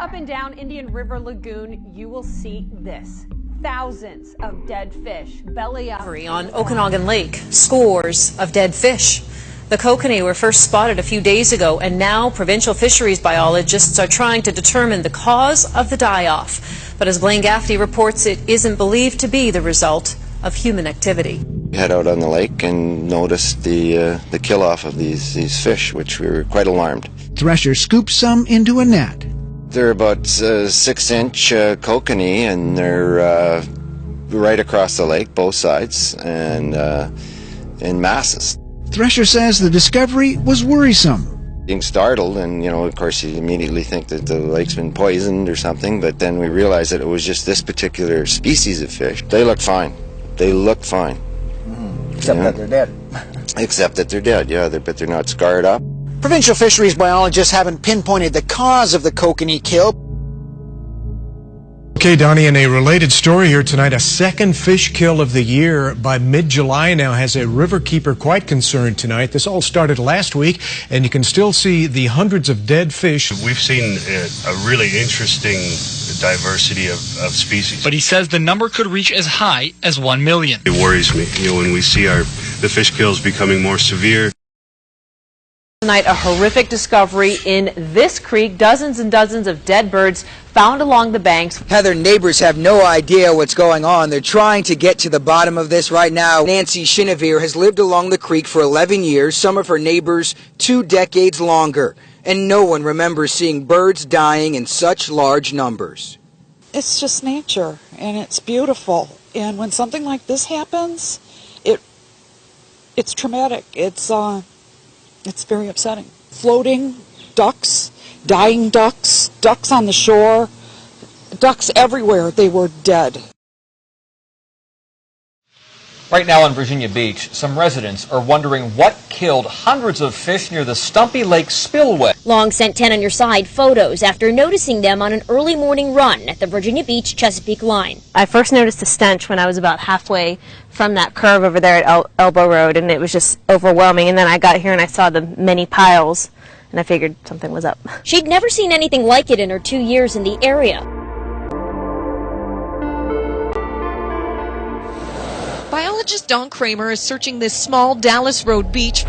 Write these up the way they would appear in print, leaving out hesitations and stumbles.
up and down Indian River Lagoon, you will see this. Thousands of dead fish, belly up. On Okanagan Lake, scores of dead fish. The kokanee were first spotted a few days ago, and now provincial fisheries biologists are trying to determine the cause of the die-off. But as Blaine Gaffney reports, it isn't believed to be the result of human activity. We head out on the lake and noticed the kill-off of these fish, which we were quite alarmed. Thresher scoops some into a net. They're about 6-inch kokanee, and they're right across the lake, both sides, and in masses. Thresher says the discovery was worrisome. Being startled, and of course you immediately think that the lake's been poisoned or something, but then we realized that it was just this particular species of fish. They look fine. They look fine. Except that they're dead. Except that they're dead, yeah, but they're not scarred up. Provincial fisheries biologists haven't pinpointed the cause of the kokanee kill. Okay, Donnie, in a related story here tonight, a second fish kill of the year by mid-July now has a riverkeeper quite concerned tonight. This all started last week, and you can still see the hundreds of dead fish. We've seen a really interesting diversity of species. But he says the number could reach as high as 1 million. It worries me, when we see the fish kills becoming more severe. Tonight, a horrific discovery in this creek. Dozens and dozens of dead birds found along the banks. Heather, neighbors have no idea what's going on. They're trying to get to the bottom of this right now. Nancy Shinavir has lived along the creek for 11 years, some of her neighbors 2 decades longer. And no one remembers seeing birds dying in such large numbers. It's just nature, and it's beautiful. And when something like this happens, it's traumatic. It's very upsetting. Floating ducks, dying ducks, ducks on the shore, ducks everywhere. They were dead. Right now on Virginia Beach, some residents are wondering what killed hundreds of fish near the Stumpy Lake spillway. Long sent 10 on your side photos after noticing them on an early morning run at the Virginia Beach Chesapeake line. I first noticed the stench when I was about halfway from that curve over there at Elbow Road, and it was just overwhelming. And then I got here and I saw the many piles, and I figured something was up. She'd never seen anything like it in her 2 years in the area. Biologist Don Kramer is searching this small Dallas Road beach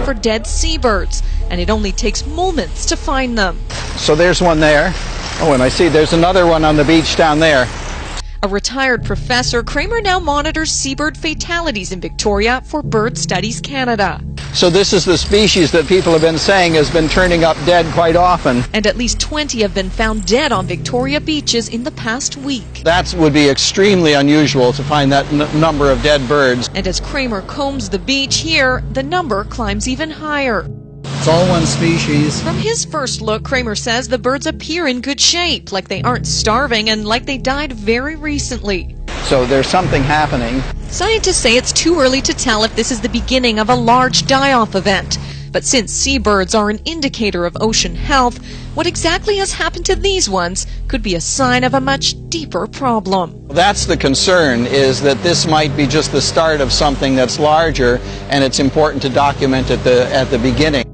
for dead seabirds, and it only takes moments to find them. So there's one there. Oh, and I see there's another one on the beach down there. A retired professor, Kramer now monitors seabird fatalities in Victoria for Bird Studies Canada. So this is the species that people have been saying has been turning up dead quite often. And at least 20 have been found dead on Victoria beaches in the past week. That would be extremely unusual to find that number of dead birds. And as Kramer combs the beach here, the number climbs even higher. It's all one species. From his first look, Kramer says the birds appear in good shape, like they aren't starving and like they died very recently. So there's something happening. Scientists say it's too early to tell if this is the beginning of a large die-off event. But since seabirds are an indicator of ocean health, what exactly has happened to these ones could be a sign of a much deeper problem. That's the concern, is that this might be just the start of something that's larger, and it's important to document at the beginning.